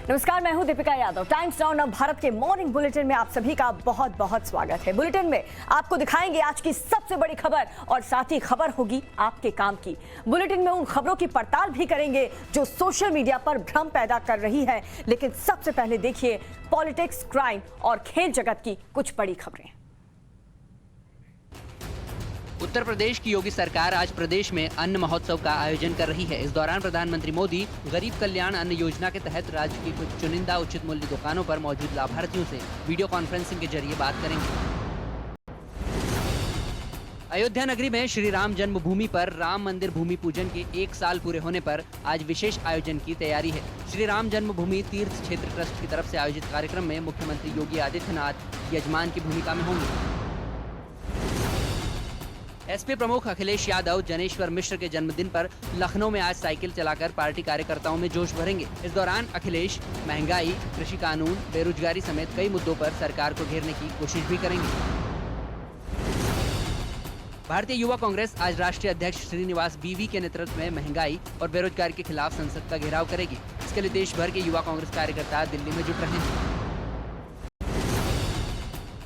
नमस्कार, मैं हूं दीपिका यादव। टाइम्स नाउ नव भारत के मॉर्निंग बुलेटिन में आप सभी का बहुत बहुत स्वागत है। बुलेटिन में आपको दिखाएंगे आज की सबसे बड़ी खबर और साथ ही खबर होगी आपके काम की। बुलेटिन में उन खबरों की पड़ताल भी करेंगे जो सोशल मीडिया पर भ्रम पैदा कर रही है। लेकिन सबसे पहले देखिए पॉलिटिक्स, क्राइम और खेल जगत की कुछ बड़ी खबरें। उत्तर प्रदेश की योगी सरकार आज प्रदेश में अन्न महोत्सव का आयोजन कर रही है। इस दौरान प्रधानमंत्री मोदी गरीब कल्याण अन्न योजना के तहत राज्य की कुछ चुनिंदा उचित मूल्य दुकानों पर मौजूद लाभार्थियों से वीडियो कॉन्फ्रेंसिंग के जरिए बात करेंगे। अयोध्या नगरी में श्री राम जन्मभूमि पर राम मंदिर भूमि पूजन के 1 साल पूरे होने पर आज विशेष आयोजन की तैयारी है। श्री राम जन्मभूमि तीर्थ क्षेत्र ट्रस्ट की तरफ से आयोजित कार्यक्रम में मुख्यमंत्री योगी आदित्यनाथ यजमान की भूमिका में होंगे। एसपी प्रमुख अखिलेश यादव जनेश्वर मिश्र के जन्मदिन पर लखनऊ में आज साइकिल चलाकर पार्टी कार्यकर्ताओं में जोश भरेंगे। इस दौरान अखिलेश महंगाई, कृषि कानून, बेरोजगारी समेत कई मुद्दों पर सरकार को घेरने की कोशिश भी करेंगे। भारतीय युवा कांग्रेस आज राष्ट्रीय अध्यक्ष श्रीनिवास बीवी के नेतृत्व में महंगाई और बेरोजगारी के खिलाफ संसद का घेराव करेगी। इसके लिए देश भर के युवा कांग्रेस कार्यकर्ता दिल्ली में जुट रहे हैं।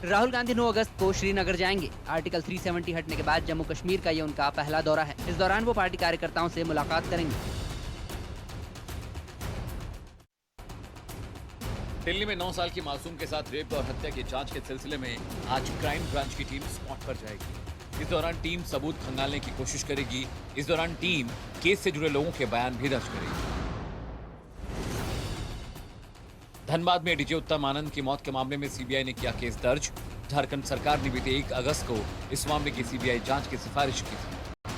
राहुल गांधी 9 अगस्त को श्रीनगर जाएंगे। आर्टिकल 370 हटने के बाद जम्मू कश्मीर का ये उनका पहला दौरा है। इस दौरान वो पार्टी कार्यकर्ताओं से मुलाकात करेंगे। दिल्ली में 9 साल की मासूम के साथ रेप और हत्या की जांच के सिलसिले में आज क्राइम ब्रांच की टीम स्पॉट पर जाएगी। इस दौरान टीम सबूत खंगालने की कोशिश करेगी। इस दौरान टीम केस से जुड़े लोगों के बयान भी दर्ज करेगी। धनबाद में डीजे उत्तम आनंद की मौत के मामले में सीबीआई ने किया केस दर्ज। झारखंड सरकार ने बीते 1 अगस्त को इस मामले की सीबीआई जांच की सिफारिश की थी।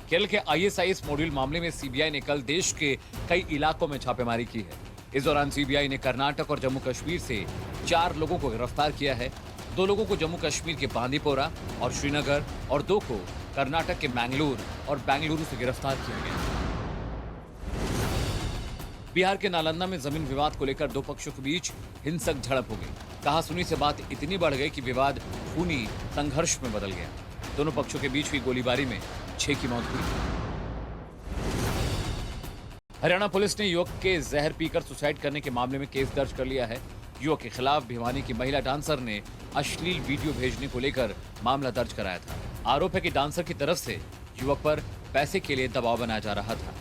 केरल के आईएसआईएस मॉड्यूल मामले में सीबीआई ने कल देश के कई इलाकों में छापेमारी की है। इस दौरान सीबीआई ने कर्नाटक और जम्मू कश्मीर से 4 लोगों को गिरफ्तार किया है। 2 लोगों को जम्मू कश्मीर के बांदीपोरा और श्रीनगर और 2 को कर्नाटक के मैंगलोर और बेंगलुरु से गिरफ्तार किया गया। बिहार के नालंदा में जमीन विवाद को लेकर 2 पक्षों के बीच हिंसक झड़प हो गई। कहासुनी से बात इतनी बढ़ गई कि विवाद खूनी संघर्ष में बदल गया। दोनों पक्षों के बीच हुई गोलीबारी में 6 की मौत हुई। हरियाणा पुलिस ने युवक के जहर पीकर सुसाइड करने के मामले में केस दर्ज कर लिया है। युवक के खिलाफ भिवानी की महिला डांसर ने अश्लील वीडियो भेजने को लेकर मामला दर्ज कराया था। आरोप है कि डांसर की तरफ से युवक पर पैसे के लिए दबाव बनाया जा रहा था।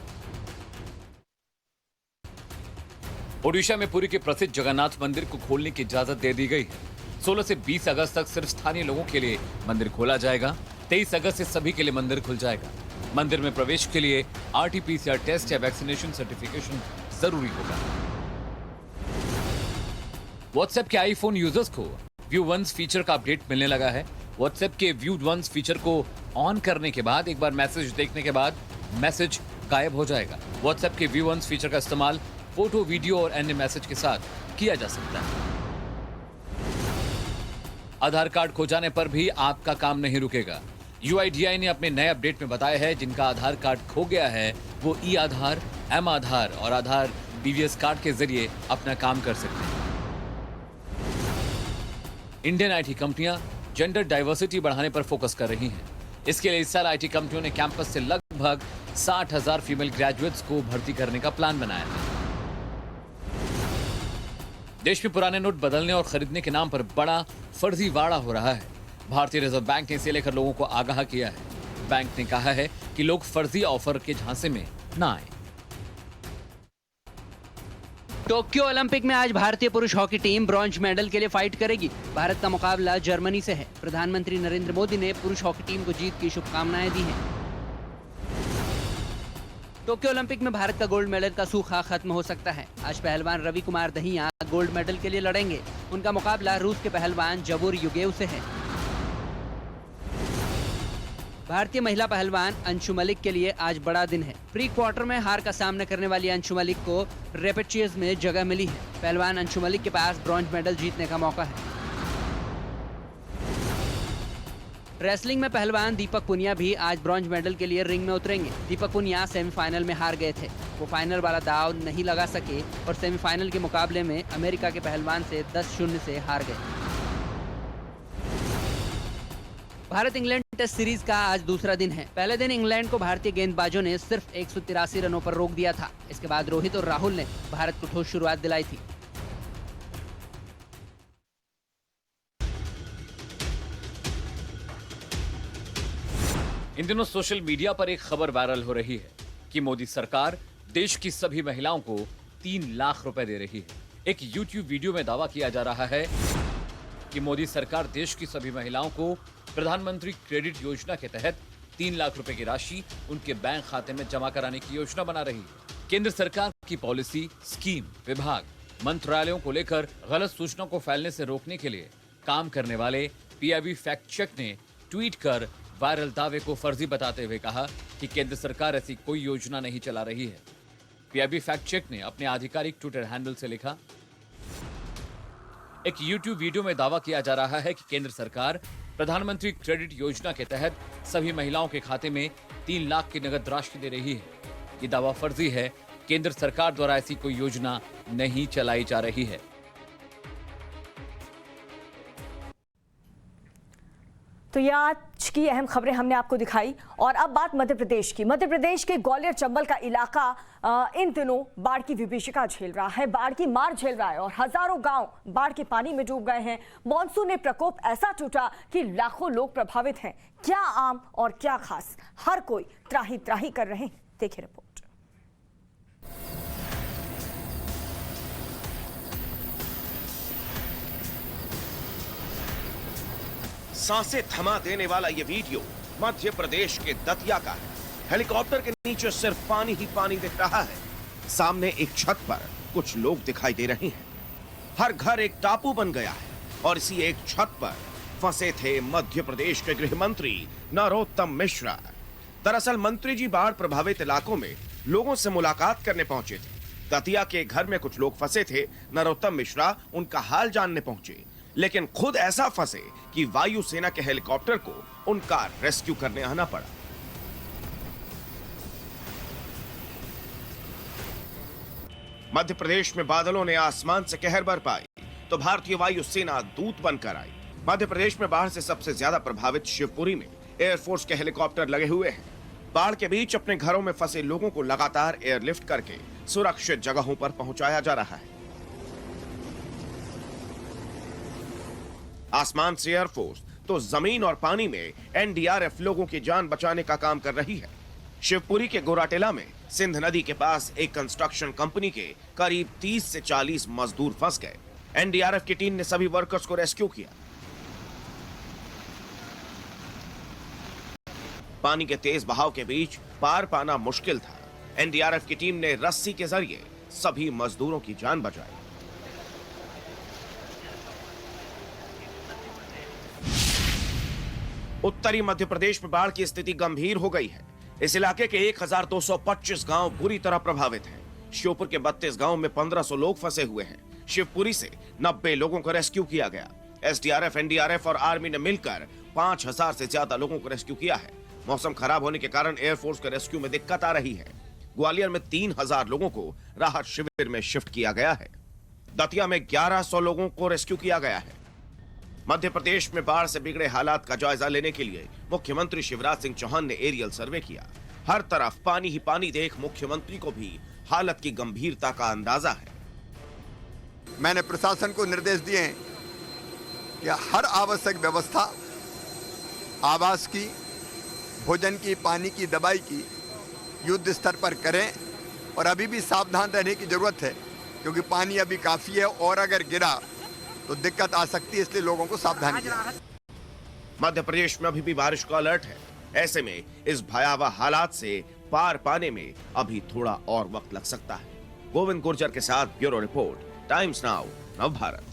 ओडिशा में पुरी के प्रसिद्ध जगन्नाथ मंदिर को खोलने की इजाजत दे दी गई है। 16 से 20 अगस्त तक सिर्फ स्थानीय लोगों के लिए मंदिर खोला जाएगा। 23 अगस्त से सभी के लिए मंदिर खुल जाएगा। मंदिर में प्रवेश के लिए आरटी-पीसीआर टेस्ट या वैक्सीनेशन सर्टिफिकेशन जरूरी होगा। व्हाट्सएप के आईफोन यूजर्स को व्यू वंस फीचर का अपडेट मिलने लगा है। व्हाट्सएप के व्यू वंस फीचर को ऑन करने के बाद एक बार मैसेज देखने के बाद मैसेज गायब हो जाएगा। व्हाट्सएप के व्यू वंस फीचर का इस्तेमाल फोटो, वीडियो और अन्य मैसेज के साथ किया जा सकता है। आधार कार्ड खो जाने पर भी आपका काम नहीं रुकेगा। यूआईडीआई ने अपने नए अपडेट में बताया है जिनका आधार कार्ड खो गया है वो ई आधार, एम आधार और आधार बीवीएस कार्ड के जरिए अपना काम कर सकते हैं। इंडियन आईटी कंपनियां जेंडर डाइवर्सिटी बढ़ाने पर फोकस कर रही हैं। इसके लिए इस साल आईटी कंपनियों ने कैंपस से लगभग 60,000 फीमेल ग्रेजुएट्स को भर्ती करने का प्लान बनाया है। देश में पुराने नोट बदलने और खरीदने के नाम पर बड़ा फर्जीवाड़ा हो रहा है। भारतीय रिजर्व बैंक ने इसे लेकर लोगों को आगाह किया है। बैंक ने कहा है कि लोग फर्जी ऑफर के झांसे में न आए। टोक्यो ओलंपिक में आज भारतीय पुरुष हॉकी टीम ब्रॉन्ज मेडल के लिए फाइट करेगी। भारत का मुकाबला जर्मनी से है। प्रधानमंत्री नरेंद्र मोदी ने पुरुष हॉकी टीम को जीत की शुभकामनाएं दी हैं। टोक्यो ओलंपिक में भारत का गोल्ड मेडल का सूखा खत्म हो सकता है। आज पहलवान रवि कुमार दहिया गोल्ड मेडल के लिए लड़ेंगे। उनका मुकाबला रूस के पहलवान जबूर युगेव से है। भारतीय महिला पहलवान अंशु मलिक के लिए आज बड़ा दिन है। प्री क्वार्टर में हार का सामना करने वाली अंशु मलिक को रेपेचेज में जगह मिली है। पहलवान अंशु मलिक के पास ब्रॉन्ज मेडल जीतने का मौका है। रेसलिंग में पहलवान दीपक पुनिया भी आज ब्रॉन्ज मेडल के लिए रिंग में उतरेंगे। दीपक पुनिया सेमीफाइनल में हार गए थे। वो फाइनल वाला दाव नहीं लगा सके और सेमीफाइनल के मुकाबले में अमेरिका के पहलवान से 10-0 से हार गए। भारत इंग्लैंड टेस्ट सीरीज का आज दूसरा दिन है। पहले दिन इंग्लैंड को भारतीय गेंदबाजों ने सिर्फ 183 रनों पर रोक दिया था। इसके बाद रोहित और राहुल ने भारत को ठोस शुरुआत दिलाई थी। इन दिनों सोशल मीडिया पर एक खबर वायरल हो रही है कि मोदी सरकार देश की सभी महिलाओं को 3 लाख रुपए दे रही है। एक YouTube वीडियो में दावा किया जा रहा है कि मोदी सरकार देश की सभी महिलाओं को प्रधानमंत्री क्रेडिट योजना के तहत 3 लाख रुपए की राशि उनके बैंक खाते में जमा कराने की योजना बना रही है। केंद्र सरकार की पॉलिसी, स्कीम, विभाग, मंत्रालयों को लेकर गलत सूचना को फैलने से रोकने के लिए काम करने वाले PIB फैक्ट चेक ने ट्वीट कर वायरल दावे को फर्जी बताते हुए कहा कि केंद्र सरकार ऐसी कोई योजना नहीं चला रही है। PIB फैक्ट चेक ने अपने आधिकारिक ट्विटर हैंडल से लिखा, एक YouTube वीडियो में दावा किया जा रहा है कि केंद्र सरकार प्रधानमंत्री क्रेडिट योजना के तहत सभी महिलाओं के खाते में 3 लाख की नगद राशि दे रही है। ये दावा फर्जी है। केंद्र सरकार द्वारा ऐसी कोई योजना नहीं चलाई जा रही है। तो ये आज की अहम खबरें हमने आपको दिखाई। और अब बात मध्य प्रदेश की। मध्य प्रदेश के ग्वालियर चंबल का इलाका इन दिनों बाढ़ की विभीषिका झेल रहा है, बाढ़ की मार झेल रहा है और हजारों गांव बाढ़ के पानी में डूब गए हैं। मॉनसून ने प्रकोप ऐसा टूटा कि लाखों लोग प्रभावित हैं। क्या आम और क्या खास, हर कोई त्राही त्राही कर रहे हैं। देखिए रिपोर्ट। सांसें थमा देने वाला ये वीडियो मध्य प्रदेश के दतिया का है। हेलीकॉप्टर के नीचे सिर्फ पानी ही पानी दिख रहा है। सामने एक छत पर कुछ लोग दिखाई दे रहे हैं। हर घर एक टापू बन गया है और इसी एक छत पर फंसे थे मध्य प्रदेश के गृह मंत्री नरोत्तम मिश्रा। दरअसल मंत्री जी बाढ़ प्रभावित इलाकों में लोगों से मुलाकात करने पहुंचे थे। दतिया के घर में कुछ लोग फंसे थे। नरोत्तम मिश्रा उनका हाल जानने पहुंचे, लेकिन खुद ऐसा फंसे कि वायुसेना के हेलीकॉप्टर को उनका रेस्क्यू करने आना पड़ा। मध्य प्रदेश में बादलों ने आसमान से कहर बरपाई तो भारतीय वायुसेना दूत बनकर आई। मध्य प्रदेश में बाढ़ से सबसे ज्यादा प्रभावित शिवपुरी में एयरफोर्स के हेलीकॉप्टर लगे हुए हैं। बाढ़ के बीच अपने घरों में फंसे लोगों को लगातार एयरलिफ्ट करके सुरक्षित जगहों पर पहुंचाया जा रहा है। आसमान से एयरफोर्स तो जमीन और पानी में NDRF लोगों की जान बचाने का काम कर रही है। शिवपुरी के गोराटेला में सिंध नदी के पास एक कंस्ट्रक्शन कंपनी के करीब 30 से 40 मजदूर फंस गए। NDRF की टीम ने सभी वर्कर्स को रेस्क्यू किया। पानी के तेज बहाव के बीच पार पाना मुश्किल था। NDRF की टीम ने रस्सी के जरिए सभी मजदूरों की जान बचाई। उत्तरी मध्य प्रदेश में बाढ़ की स्थिति गंभीर हो गई है। इस इलाके के 1225 गांव बुरी तरह प्रभावित हैं। श्योपुर के 32 गांव में 1500 लोग फंसे हुए हैं। शिवपुरी से 90 लोगों को रेस्क्यू किया गया। SDRF, NDRF और आर्मी ने मिलकर 5000 से ज्यादा लोगों को रेस्क्यू किया है। मौसम खराब होने के कारण एयरफोर्स के रेस्क्यू में दिक्कत आ रही है। ग्वालियर में 3000 लोगों को राहत शिविर में शिफ्ट किया गया है। दतिया में 1100 लोगों को रेस्क्यू किया गया है। मध्य प्रदेश में बाढ़ से बिगड़े हालात का जायजा लेने के लिए मुख्यमंत्री शिवराज सिंह चौहान ने एरियल सर्वे किया। हर तरफ पानी ही पानी देख मुख्यमंत्री को भी हालत की गंभीरता का अंदाजा है। मैंने प्रशासन को निर्देश दिए हैं कि हर आवश्यक व्यवस्था आवास की, भोजन की, पानी की, दवाई की युद्ध स्तर पर करें और अभी भी सावधान रहने की जरूरत है क्योंकि पानी अभी काफी है और अगर गिरा तो दिक्कत आ सकती है, इसलिए लोगों को सावधानी करें। मध्य प्रदेश में अभी भी बारिश का अलर्ट है। ऐसे में इस भयावह हालात से पार पाने में अभी थोड़ा और वक्त लग सकता है। गोविंद गुर्जर के साथ bureau report, times now, Navbharat.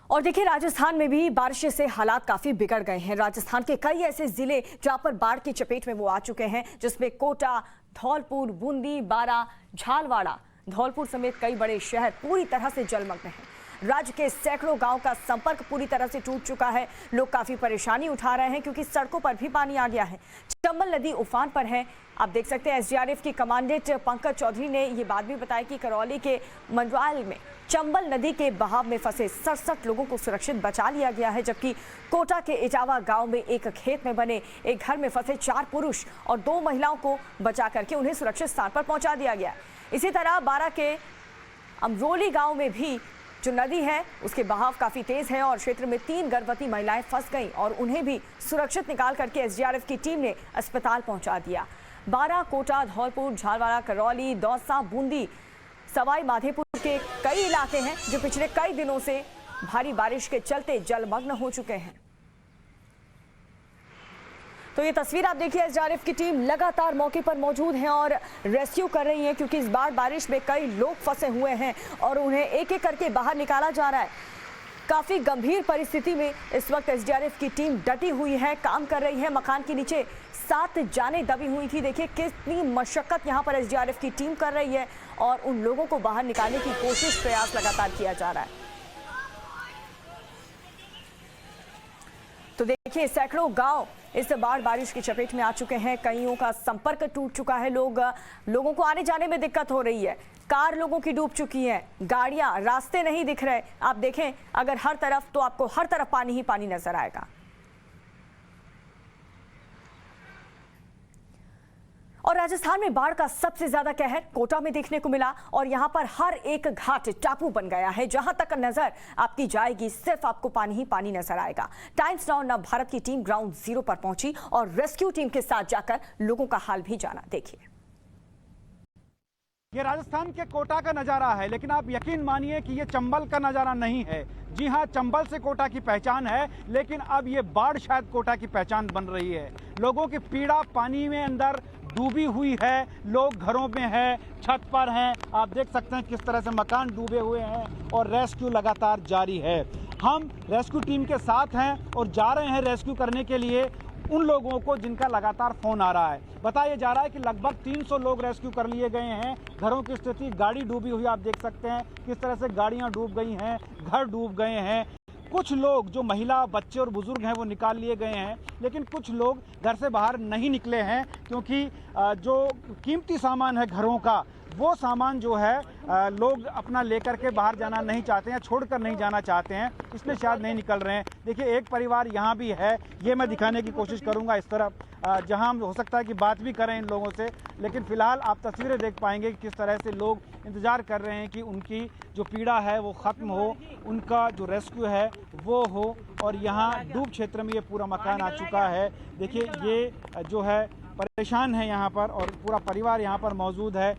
और देखिए राजस्थान में भी बारिश से हालात काफी बिगड़ गए हैं। राजस्थान के कई ऐसे जिले जहां पर बाढ़ की चपेट में वो आ चुके हैं, जिसमें कोटा, धौलपुर, बूंदी, बारा, झालवाड़ा, धौलपुर समेत कई बड़े शहर पूरी तरह से जलमग्न हैं। राज्य के सैकड़ों गांव का संपर्क पूरी तरह से टूट चुका है। लोग काफी परेशानी उठा रहे हैं क्योंकि सड़कों पर भी पानी आ गया है। चंबल नदी उफान पर है। आप देख सकते हैं एसडीआरएफ की कमांडेंट पंकज चौधरी ने ये बात भी बताई कि करौली के मंडवाल में चंबल नदी के बहाव में फंसे 67 लोगों को सुरक्षित बचा लिया गया है, जबकि कोटा के इटावा गांव में एक खेत में बने एक घर में फंसे 4 पुरुष और 2 महिलाओं को बचा करके उन्हें सुरक्षित स्थान पर पहुंचा दिया गया। इसी तरह बारा के अमरोली गांव में भी जो नदी है उसके बहाव काफी तेज है और क्षेत्र में 3 गर्भवती महिलाएं फंस गईं और उन्हें भी सुरक्षित निकाल करके एसडीआरएफ की टीम ने अस्पताल पहुंचा दिया। बारा, कोटा, धौलपुर, झालवाड़ा, करौली, दौसा, बूंदी, सवाई माधोपुर के कई इलाके हैं जो पिछले कई दिनों से भारी बारिश के चलते जलमग्न हो चुके हैं। तो ये तस्वीर आप देखिए, एसडीआरएफ की टीम लगातार मौके पर मौजूद है और रेस्क्यू कर रही है क्योंकि इस बार बारिश में कई लोग फंसे हुए हैं और उन्हें एक एक करके बाहर निकाला जा रहा है। काफी गंभीर परिस्थिति में इस वक्त एसडीआरएफ की टीम डटी हुई है, काम कर रही है। मकान के नीचे 7 जानें दबी हुई थी। देखिए कितनी मशक्कत यहाँ पर एसडीआरएफ की टीम कर रही है और उन लोगों को बाहर निकालने की कोशिश, प्रयास लगातार किया जा रहा है। तो देखिए सैकड़ों गांव इस बाढ़ बारिश की चपेट में आ चुके हैं। कईयों का संपर्क टूट चुका है। लोगों को आने जाने में दिक्कत हो रही है। कार लोगों की डूब चुकी है, गाड़ियां, रास्ते नहीं दिख रहे। आप देखें अगर हर तरफ, तो आपको हर तरफ पानी ही पानी नजर आएगा। और राजस्थान में बाढ़ का सबसे ज्यादा कहर कोटा में देखने को मिला और यहां पर हर एक घाट टापू बन गया है। जहां तक नजर आपकी जाएगी सिर्फ आपको पानी ही पानी नजर आएगा। टाइम्स नाउ नव भारत की टीम ग्राउंड जीरो पर पहुंची और रेस्क्यू टीम के साथ जाकर लोगों का हाल भी जाना। देखिए, ये राजस्थान के कोटा का नज़ारा है, लेकिन आप यकीन मानिए कि ये चंबल का नज़ारा नहीं है। जी हाँ, चंबल से कोटा की पहचान है, लेकिन अब ये बाढ़ शायद कोटा की पहचान बन रही है। लोगों की पीड़ा पानी में अंदर डूबी हुई है। लोग घरों में हैं, छत पर हैं। आप देख सकते हैं किस तरह से मकान डूबे हुए हैं और रेस्क्यू लगातार जारी है। हम रेस्क्यू टीम के साथ हैं और जा रहे हैं रेस्क्यू करने के लिए उन लोगों को जिनका लगातार फोन आ रहा है। बताया जा रहा है कि लगभग 300 लोग रेस्क्यू कर लिए गए हैं। घरों की स्थिति, गाड़ी डूबी हुई, आप देख सकते हैं किस तरह से गाड़ियां डूब गई हैं, घर डूब गए हैं। कुछ लोग जो महिला, बच्चे और बुजुर्ग हैं वो निकाल लिए गए हैं, लेकिन कुछ लोग घर से बाहर नहीं निकले हैं क्योंकि जो कीमती सामान है घरों का, वो सामान जो है लोग अपना लेकर के बाहर जाना नहीं चाहते हैं, छोड़कर नहीं जाना चाहते हैं, इसलिए शायद नहीं निकल रहे हैं। देखिए एक परिवार यहाँ भी है, ये मैं दिखाने की कोशिश करूँगा इस तरफ, जहाँ हम हो सकता है कि बात भी करें इन लोगों से, लेकिन फ़िलहाल आप तस्वीरें देख पाएंगे कि किस तरह से लोग इंतज़ार कर रहे हैं कि उनकी जो पीड़ा है वो ख़त्म हो, उनका जो रेस्क्यू है वो हो। और यहाँ डूब क्षेत्र में ये पूरा मकान आ चुका है। देखिए ये जो है परेशान है यहाँ पर और पूरा परिवार यहाँ पर मौजूद है।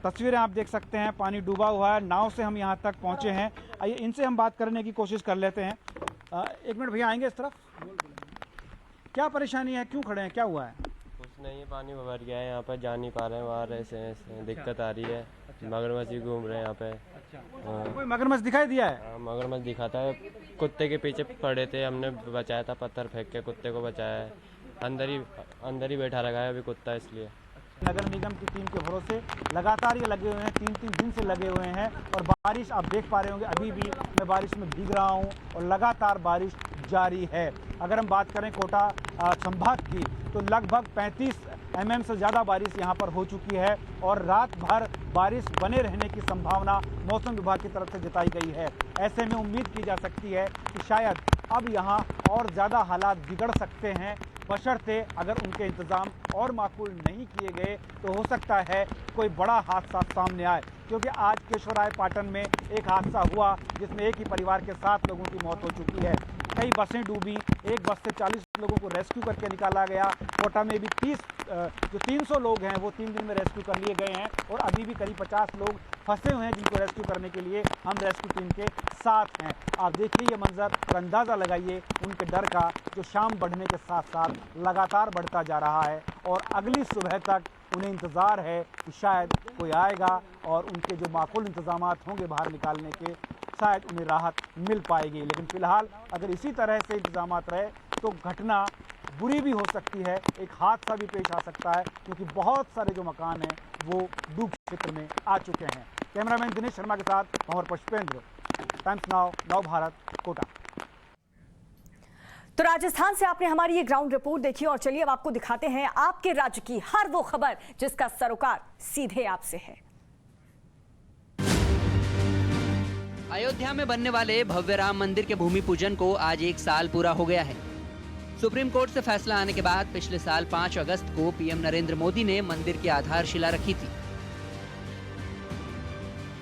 तस्वीरें आप देख सकते हैं, पानी डूबा हुआ है। नाव से हम यहाँ तक पहुँचे हैं। आइए इनसे हम बात करने की कोशिश कर लेते हैं। 1 मिनट भैया, आएंगे इस तरफ। क्या परेशानी है, क्यों खड़े हैं, क्या हुआ है? कुछ नहीं है, पानी भर गया है, यहाँ पर जा नहीं पा रहे हैं, बाहर ऐसे दिक्कत आ रही है। मगरमच्छ ही घूम रहे हैं यहाँ पे। कोई मगरमच्छ दिखाई दिया है? हाँ, मगरमच्छ दिखाता है। कुत्ते के पीछे पड़े थे, हमने बचाया था, पत्थर फेंक के कुत्ते को बचाया है। अंदर ही बैठा रखा है अभी कुत्ता, इसलिए। नगर निगम की टीम के भरोसे लगातार ये लगे हुए हैं, 3-3 दिन से लगे हुए हैं। और बारिश आप देख पा रहे होंगे, अभी भी मैं बारिश में भीग रहा हूँ और लगातार बारिश जारी है। अगर हम बात करें कोटा संभाग की, तो लगभग 35 mm से ज़्यादा बारिश यहाँ पर हो चुकी है और रात भर बारिश बने रहने की संभावना मौसम विभाग की तरफ से जताई गई है। ऐसे में उम्मीद की जा सकती है कि शायद अब यहाँ और ज़्यादा हालात बिगड़ सकते हैं, बशर्ते अगर उनके इंतज़ाम और माकूल नहीं किए गए तो हो सकता है कोई बड़ा हादसा सामने आए। क्योंकि आज केशवराय पाटन में एक हादसा हुआ जिसमें एक ही परिवार के 7 लोगों की मौत हो चुकी है। कई बसें डूबी, एक बस से 40 लोगों को रेस्क्यू करके निकाला गया। कोटा में भी 300 लोग हैं वो 3 दिन में रेस्क्यू कर लिए गए हैं और अभी भी करीब 50 लोग फंसे हुए हैं जिनको रेस्क्यू करने के लिए हम रेस्क्यू टीम के साथ हैं। आप देखिए ये मंजर और अंदाज़ा लगाइए उनके डर का, जो शाम बढ़ने के साथ साथ लगातार बढ़ता जा रहा है और अगली सुबह तक उन्हें इंतज़ार है कि शायद कोई आएगा और उनके जो माकूल इंतज़ाम होंगे बाहर निकालने के, शायद उन्हें राहत मिल पाएगी। लेकिन फ़िलहाल अगर इसी तरह से इंतज़ाम रहे तो घटना बुरी भी हो सकती है, एक हादसा भी पेश आ सकता है, क्योंकि बहुत सारे जो मकान हैं वो डूब क्षेत्र में आ चुके हैं। कैमरामैन दिनेश शर्मा के साथ और पुष्पेंद्र, टाइम्स नाउ, नव भारत, कोटा। तो राजस्थान से आपने हमारी ये ग्राउंड रिपोर्ट देखी और चलिए अब आपको दिखाते हैं आपके राज्य की हर वो खबर जिसका सरोकार सीधे आपसे है। अयोध्या में बनने वाले भव्य राम मंदिर के भूमि पूजन को आज 1 साल पूरा हो गया है। सुप्रीम कोर्ट से फैसला आने के बाद पिछले साल 5 अगस्त को पीएम नरेंद्र मोदी ने मंदिर की आधारशिला रखी थी।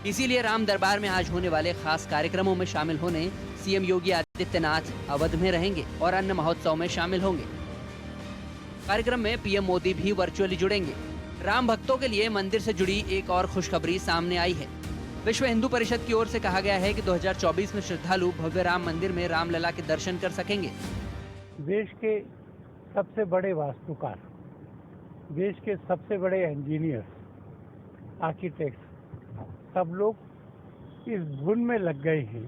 इसीलिए राम दरबार में आज होने वाले खास कार्यक्रमों में शामिल होने सीएम योगी आदित्यनाथ अवध में रहेंगे और अन्न महोत्सव में शामिल होंगे। कार्यक्रम में पीएम मोदी भी वर्चुअली जुड़ेंगे। राम भक्तों के लिए मंदिर से जुड़ी एक और खुशखबरी सामने आई है। विश्व हिंदू परिषद की ओर से कहा गया है कि 2024 में श्रद्धालु भव्य राम मंदिर में रामलला के दर्शन कर सकेंगे। देश के सबसे बड़े वास्तुकार, देश के सबसे बड़े इंजीनियर्स, आर्किटेक्ट्स सब लोग इस धुन में लग गए हैं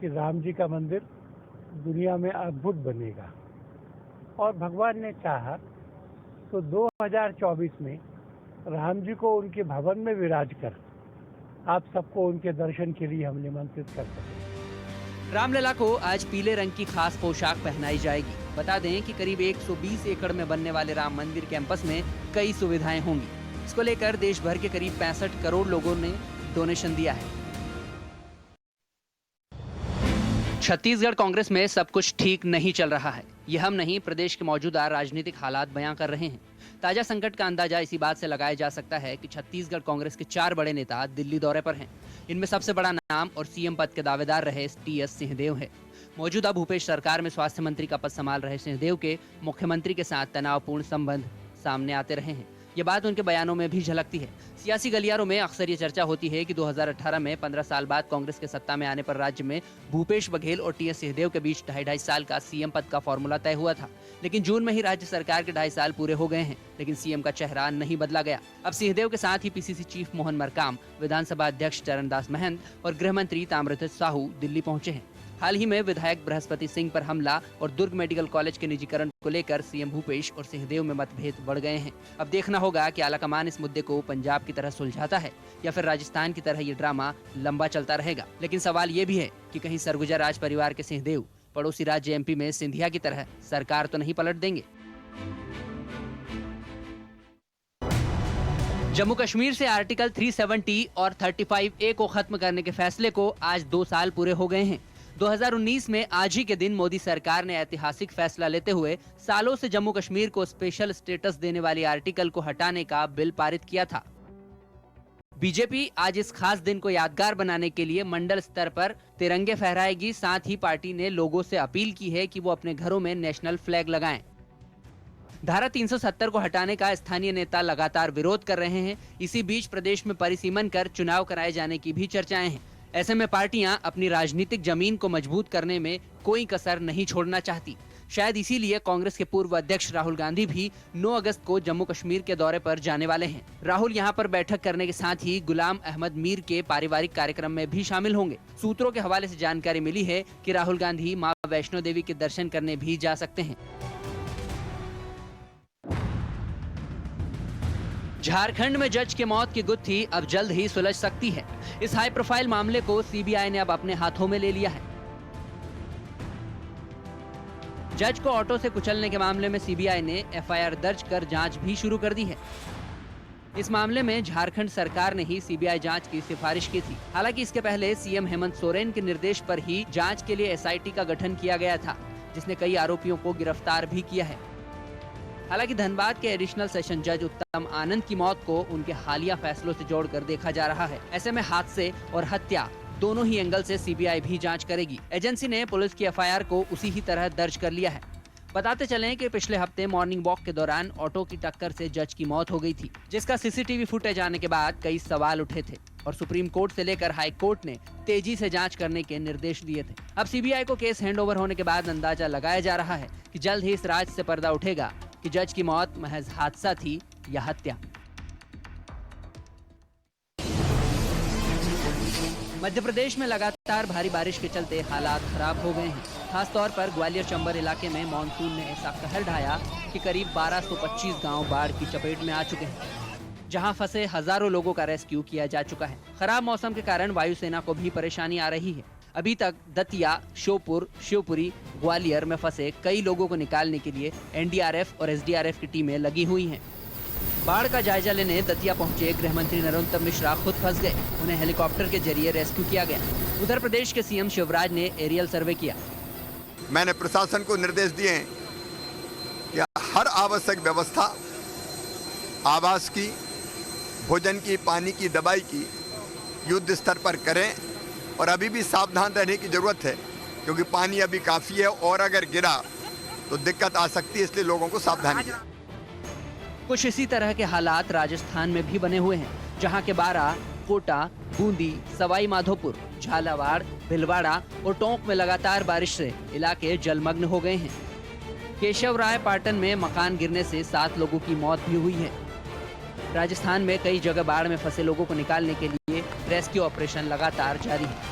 कि राम जी का मंदिर दुनिया में अद्भुत बनेगा और भगवान ने चाहा तो 2024 में राम जी को उनके भवन में विराज कर आप सबको उनके दर्शन के लिए हम निमंत्रित कर सकें। रामलला को आज पीले रंग की खास पोशाक पहनाई जाएगी। बता दें कि करीब 120 एकड़ में बनने वाले राम मंदिर कैंपस में कई सुविधाएं होंगी। इसको लेकर देश भर के करीब 65 करोड़ लोगों ने डोनेशन दिया है। छत्तीसगढ़ कांग्रेस में सब कुछ ठीक नहीं चल रहा है। यह हम नहीं, प्रदेश के मौजूदा राजनीतिक हालात बयां कर रहे हैं। ताजा संकट का अंदाजा इसी बात से लगाया जा सकता है कि छत्तीसगढ़ कांग्रेस के 4 बड़े नेता दिल्ली दौरे पर हैं। इनमें सबसे बड़ा नाम और सीएम पद के दावेदार रहे टीएस सिंहदेव है। मौजूदा भूपेश सरकार में स्वास्थ्य मंत्री का पद संभाल रहे सिंहदेव के मुख्यमंत्री के साथ तनावपूर्ण संबंध सामने आते रहे हैं। ये बात उनके बयानों में भी झलकती है। सियासी गलियारों में अक्सर ये चर्चा होती है कि 2018 में 15 साल बाद कांग्रेस के सत्ता में आने पर राज्य में भूपेश बघेल और टीएस सिंहदेव के बीच 2.5 साल का सीएम पद का फॉर्मूला तय हुआ था। लेकिन जून में ही राज्य सरकार के 2.5 साल पूरे हो गए हैं, लेकिन सीएम का चेहरा नहीं बदला गया। अब सिंहदेव के साथ ही पीसीसी चीफ मोहन मरकाम, विधानसभा अध्यक्ष चरणदास महंत और गृह मंत्री ताम्रध्वज साहू दिल्ली पहुंचे हैं। हाल ही में विधायक बृहस्पति सिंह पर हमला और दुर्ग मेडिकल कॉलेज के निजीकरण को लेकर सीएम भूपेश और सिंहदेव में मतभेद बढ़ गए हैं। अब देखना होगा कि आलाकमान इस मुद्दे को पंजाब की तरह सुलझाता है या फिर राजस्थान की तरह ये ड्रामा लंबा चलता रहेगा। लेकिन सवाल ये भी है कि कहीं सरगुजा राज परिवार के सिंहदेव पड़ोसी राज्य एमपी में सिंधिया की तरह सरकार तो नहीं पलट देंगे। जम्मू कश्मीर से आर्टिकल 370 और 35A को खत्म करने के फैसले को आज 2 साल पूरे हो गए हैं। 2019 में आज ही के दिन मोदी सरकार ने ऐतिहासिक फैसला लेते हुए सालों से जम्मू कश्मीर को स्पेशल स्टेटस देने वाली आर्टिकल को हटाने का बिल पारित किया था। बीजेपी आज इस खास दिन को यादगार बनाने के लिए मंडल स्तर पर तिरंगे फहराएगी। साथ ही पार्टी ने लोगों से अपील की है कि वो अपने घरों में नेशनल फ्लैग लगाएं। धारा 370 को हटाने का स्थानीय नेता लगातार विरोध कर रहे हैं। इसी बीच प्रदेश में परिसीमन कर चुनाव कराए जाने की भी चर्चाएं हैं। ऐसे में पार्टियां अपनी राजनीतिक जमीन को मजबूत करने में कोई कसर नहीं छोड़ना चाहती। शायद इसीलिए कांग्रेस के पूर्व अध्यक्ष राहुल गांधी भी 9 अगस्त को जम्मू कश्मीर के दौरे पर जाने वाले हैं। राहुल यहां पर बैठक करने के साथ ही गुलाम अहमद मीर के पारिवारिक कार्यक्रम में भी शामिल होंगे। सूत्रों के हवाले से जानकारी मिली है कि राहुल गांधी मां वैष्णो देवी के दर्शन करने भी जा सकते हैं। झारखंड में जज के मौत की गुत्थी अब जल्द ही सुलझ सकती है। इस हाई प्रोफाइल मामले को सीबीआई ने अब अपने हाथों में ले लिया है। जज को ऑटो से कुचलने के मामले में सीबीआई ने एफआईआर दर्ज कर जांच भी शुरू कर दी है। इस मामले में झारखंड सरकार ने ही सीबीआई जांच की सिफारिश की थी। हालांकि इसके पहले सीएम हेमंत सोरेन के निर्देश पर ही जांच के लिए एसआईटी का गठन किया गया था, जिसने कई आरोपियों को गिरफ्तार भी किया है। हालांकि धनबाद के एडिशनल सेशन जज उत्तम आनंद की मौत को उनके हालिया फैसलों से जोड़कर देखा जा रहा है। ऐसे में हादसे और हत्या दोनों ही एंगल से सीबीआई भी जांच करेगी। एजेंसी ने पुलिस की एफआईआर को उसी ही तरह दर्ज कर लिया है। बताते चलें कि पिछले हफ्ते मॉर्निंग वॉक के दौरान ऑटो की टक्कर से जज की मौत हो गई थी, जिसका सीसीटीवी फुटेज आने के बाद कई सवाल उठे थे और सुप्रीम कोर्ट से लेकर हाई कोर्ट ने तेजी से जांच करने के निर्देश दिए थे। अब सीबीआई को केस हैंडओवर होने के बाद अंदाजा लगाया जा रहा है कि जल्द ही इस राज से पर्दा उठेगा कि जज की मौत महज हादसा थी या हत्या। मध्य प्रदेश में लगातार भारी बारिश के चलते हालात खराब हो गए हैं। खासतौर पर ग्वालियर चंबल इलाके में मानसून ने ऐसा कहर ढाया कि करीब 1225 गांव बाढ़ की चपेट में आ चुके हैं। जहां फंसे हजारों लोगों का रेस्क्यू किया जा चुका है। खराब मौसम के कारण वायुसेना को भी परेशानी आ रही है। अभी तक दतिया, श्योपुर, शिवपुरी, ग्वालियर में फंसे कई लोगों को निकालने के लिए एनडीआरएफ और एसडीआरएफ की टीमें लगी हुई हैं। बाढ़ का जायजा लेने दतिया पहुंचे गृह मंत्री नरोत्तम मिश्रा खुद फंस गए। उन्हें हेलीकॉप्टर के जरिए रेस्क्यू किया गया। उधर प्रदेश के सीएम शिवराज ने एरियल सर्वे किया। मैंने प्रशासन को निर्देश दिए हैं कि हर आवश्यक व्यवस्था आवास की, भोजन की, पानी की, दवाई की युद्ध स्तर पर करें। और अभी भी सावधान रहने की जरूरत है क्योंकि पानी अभी काफ़ी है और अगर गिरा तो दिक्कत आ सकती है, इसलिए लोगों को सावधानी है। कुछ इसी तरह के हालात राजस्थान में भी बने हुए हैं, जहां के बारा, कोटा, बूंदी, सवाई माधोपुर, झालावाड़, भीलवाड़ा और टोंक में लगातार बारिश से इलाके जलमग्न हो गए हैं। केशवराय पाटन में मकान गिरने से 7 लोगों की मौत भी हुई है। राजस्थान में कई जगह बाढ़ में फंसे लोगों को निकालने के लिए रेस्क्यू ऑपरेशन लगातार जारी है।